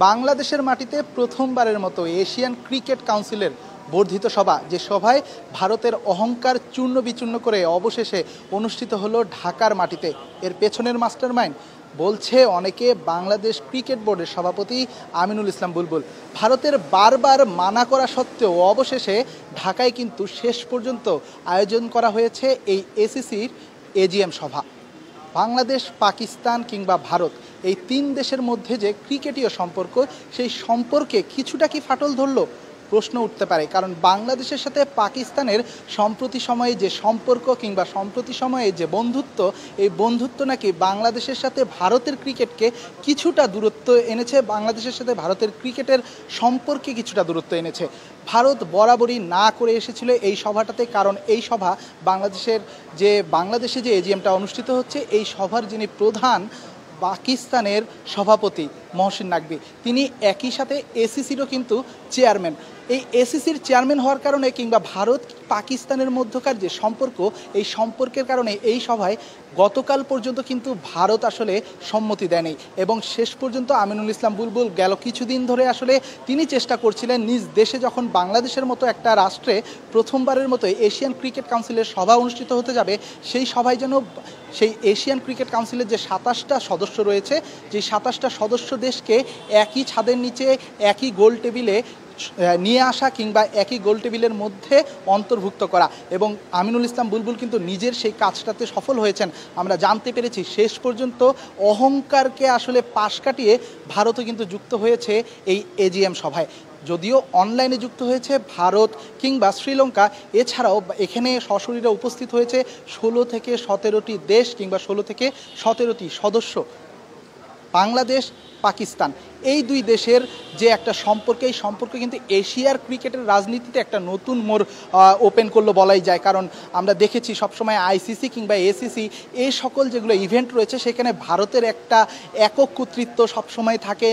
বাংলাদেশের মাটিতে প্রথমবারের মতো এশিয়ান ক্রিকেট কাউন্সিলের বর্ধিত সভা, যে সভায় ভারতের অহংকার চূর্ণ বিচূর্ণ করে অবশেষে অনুষ্ঠিত হলো ঢাকার মাটিতে। এর পেছনের মাস্টারমাইন্ড বলছে অনেকে বাংলাদেশ ক্রিকেট বোর্ডের সভাপতি আমিনুল ইসলাম বুলবুল। ভারতের বারবার মানা করা সত্ত্বেও অবশেষে ঢাকায় কিন্তু শেষ পর্যন্ত আয়োজন করা হয়েছে এই এসিসির এজিএম সভা। বাংলাদেশ, পাকিস্তান কিংবা ভারত, এই তিন দেশের মধ্যে যে ক্রিকেটীয় সম্পর্ক, সেই সম্পর্কে কিছুটা কি ফাটল ধরল প্রশ্ন উঠতে পারে। কারণ বাংলাদেশের সাথে পাকিস্তানের সম্প্রতি সময়ে যে সম্পর্ক কিংবা সম্প্রতি সময়ে যে বন্ধুত্ব, এই বন্ধুত্ব নাকি বাংলাদেশের সাথে ভারতের ক্রিকেটকে কিছুটা দূরত্ব এনেছে, বাংলাদেশের সাথে ভারতের ক্রিকেটের সম্পর্কে কিছুটা দূরত্ব এনেছে। ভারত বরাবরই না করে এসেছিল এই সভাটাতে, কারণ এই সভা বাংলাদেশে যে এজিএমটা অনুষ্ঠিত হচ্ছে, এই সভার যিনি প্রধান পাকিস্তানের সভাপতি মহসিন নাকভি, তিনি একই সাথে এসিসিরও কিন্তু চেয়ারম্যান। এই এসিসির চেয়ারম্যান হওয়ার কারণে কিংবা ভারত পাকিস্তানের মধ্যকার যে সম্পর্ক, এই সম্পর্কের কারণে এই সভায় গতকাল পর্যন্ত কিন্তু ভারত আসলে সম্মতি দেয়নি। এবং শেষ পর্যন্ত আমিনুল ইসলাম বুলবুল গেল কিছুদিন ধরে আসলে তিনি চেষ্টা করছিলেন নিজ দেশে, যখন বাংলাদেশের মতো একটা রাষ্ট্রে প্রথমবারের মতো এশিয়ান ক্রিকেট কাউন্সিলের সভা অনুষ্ঠিত হতে যাবে, সেই সভায় যেন সেই এশিয়ান ক্রিকেট কাউন্সিলের যে 27টা সদস্য রয়েছে, যে 27টা সদস্য দেশকে একই ছাদের নিচে একই গোল টেবিলে নিয়ে আসা কিংবা একই গোল টেবিলের মধ্যে অন্তর্ভুক্ত করা। এবং আমিনুল ইসলাম বুলবুল কিন্তু নিজের সেই কাজটাতে সফল হয়েছেন। আমরা জানতে পেরেছি শেষ পর্যন্ত অহংকারকে আসলে পাশ কাটিয়ে ভারতও কিন্তু যুক্ত হয়েছে এই এজিএম সভায়। যদিও অনলাইনে যুক্ত হয়েছে ভারত কিংবা শ্রীলঙ্কা, এছাড়াও এখানে সশরীরে উপস্থিত হয়েছে 16 থেকে 17টি দেশ কিংবা 16 থেকে 17টি সদস্য। বাংলাদেশ, পাকিস্তান, এই দুই দেশের যে একটা সম্পর্ক, এই সম্পর্ক কিন্তু এশিয়ার ক্রিকেটের রাজনীতিতে একটা নতুন মোড় ওপেন করলো বলাই যায়। কারণ আমরা দেখেছি সবসময় আইসিসি কিংবা এসিসি, এই সকল যেগুলো ইভেন্ট রয়েছে, সেখানে ভারতের একটা একক কর্তৃত্ব সবসময় থাকে।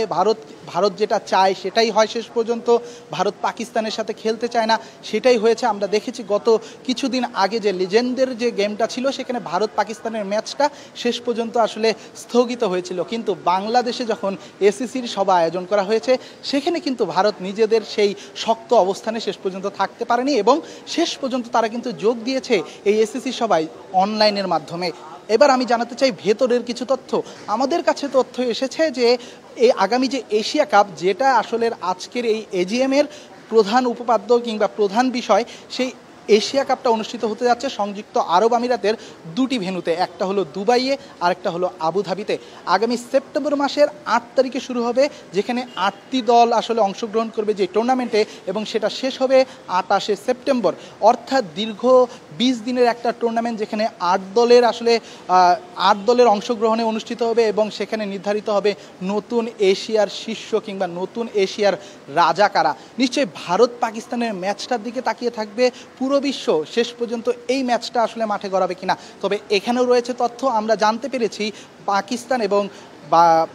ভারত যেটা চায় সেটাই হয় শেষ পর্যন্ত। ভারত পাকিস্তানের সাথে খেলতে চায় না, সেটাই হয়েছে। আমরা দেখেছি গত কিছুদিন আগে যে লিজেন্ডের যে গেমটা ছিল, সেখানে ভারত পাকিস্তানের ম্যাচটা শেষ পর্যন্ত আসলে স্থগিত হয়েছিল। কিন্তু বাংলাদেশে যখন এসিসির সভা আয়োজন করা হয়েছে, সেখানে কিন্তু ভারত নিজেদের সেই শক্ত অবস্থানে শেষ পর্যন্ত থাকতে পারেনি এবং শেষ পর্যন্ত তারা কিন্তু যোগ দিয়েছে এই এসিসি সভায় অনলাইনের মাধ্যমে। এবার আমি জানাতে চাই ভেতরের কিছু তথ্য। আমাদের কাছে তথ্য এসেছে যে এই আগামী যে এশিয়া কাপ, যেটা আসলে আজকের এই এজিএমের প্রধান উপপাদ্য কিংবা প্রধান বিষয়, সেই এশিয়া কাপটা অনুষ্ঠিত হতে যাচ্ছে সংযুক্ত আরব আমিরাতের দুটি ভেন্যুতে। একটা হলো দুবাইয়ে, আরেকটা হলো আবুধাবিতে। আগামী সেপ্টেম্বর মাসের 8 তারিখে শুরু হবে, যেখানে 8টি দল আসলে অংশগ্রহণ করবে যে টুর্নামেন্টে, এবং সেটা শেষ হবে 28শে সেপ্টেম্বর। অর্থাৎ দীর্ঘ 20 দিনের একটা টুর্নামেন্ট, যেখানে 8 দলের অংশগ্রহণে অনুষ্ঠিত হবে এবং সেখানে নির্ধারিত হবে নতুন এশিয়ার শীর্ষ কিংবা নতুন এশিয়ার রাজা কারা। নিশ্চয়ই ভারত পাকিস্তানের ম্যাচটার দিকে তাকিয়ে থাকবে পুরো বিশ্ব, শেষ পর্যন্ত এই ম্যাচটা আসলে মাঠে গড়াবে কিনা। তবে এখানেও রয়েছে তথ্য। আমরা জানতে পেরেছি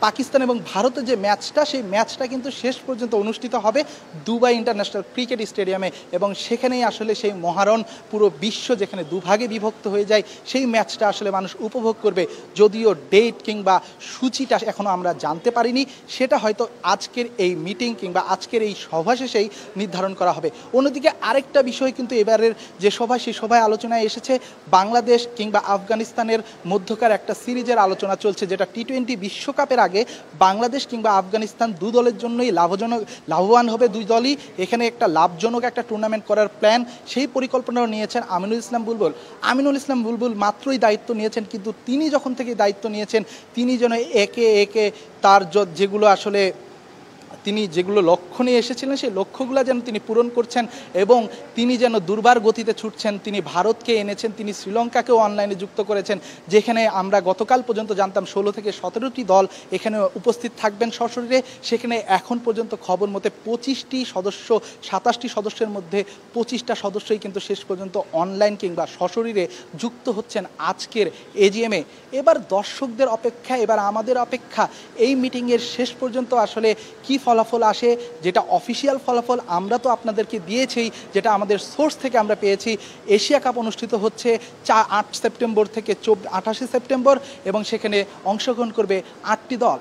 পাকিস্তান এবং ভারতের যে ম্যাচটা, সেই ম্যাচটা কিন্তু শেষ পর্যন্ত অনুষ্ঠিত হবে দুবাই ইন্টারন্যাশনাল ক্রিকেট স্টেডিয়ামে, এবং সেখানেই আসলে সেই মহারণ, পুরো বিশ্ব যেখানে দুভাগে বিভক্ত হয়ে যায়, সেই ম্যাচটা আসলে মানুষ উপভোগ করবে। যদিও ডেট কিংবা সূচিটা এখনও আমরা জানতে পারিনি, সেটা হয়তো আজকের এই মিটিং কিংবা আজকের এই সভা শেষেই নির্ধারণ করা হবে। অন্যদিকে আরেকটা বিষয় কিন্তু এবারের যে সভা, সেই সভায় আলোচনায় এসেছে বাংলাদেশ কিংবা আফগানিস্তানের মধ্যকার একটা সিরিজের আলোচনা চলছে, যেটা টি-20 বিশ্বকাপের আগে বাংলাদেশ কিংবা আফগানিস্তান দু দলের জন্যই লাভবান হবে। দুই দলই এখানে একটা লাভজনক একটা টুর্নামেন্ট করার প্ল্যান, সেই পরিকল্পনাও নিয়েছেন আমিনুল ইসলাম বুলবুল মাত্রই দায়িত্ব নিয়েছেন, কিন্তু তিনি যখন থেকে দায়িত্ব নিয়েছেন, তিনি যেন একে একে তার তিনি যেগুলো লক্ষ্য নিয়ে এসেছিলেন, সেই লক্ষ্যগুলো যেন তিনি পূরণ করছেন এবং তিনি যেন দুর্বার গতিতে ছুটছেন। তিনি ভারতকে এনেছেন, তিনি শ্রীলঙ্কাকেও অনলাইনে যুক্ত করেছেন, যেখানে আমরা গতকাল পর্যন্ত জানতাম 16 থেকে 17টি দল এখানে উপস্থিত থাকবেন সশরীরে। সেখানে এখন পর্যন্ত খবর মতে 25টি সদস্য, 27টি সদস্যের মধ্যে 25টা সদস্যই কিন্তু শেষ পর্যন্ত অনলাইন কিংবা সশরীরে যুক্ত হচ্ছেন আজকের এজিএমে। এবার দর্শকদের অপেক্ষা, এবার আমাদের অপেক্ষা এই মিটিংয়ের শেষ পর্যন্ত আসলে কি ফলাফল আসে। যেটা অফিসিয়াল ফলাফল আমরা তো আপনাদেরকে দিয়েছি, যেটা আমাদের সোর্স থেকে আমরা পেয়েছি। এশিয়া কাপ অনুষ্ঠিত হচ্ছে 8 সেপ্টেম্বর থেকে 28শে সেপ্টেম্বর, এবং সেখানে অংশগ্রহণ করবে 8টি দল।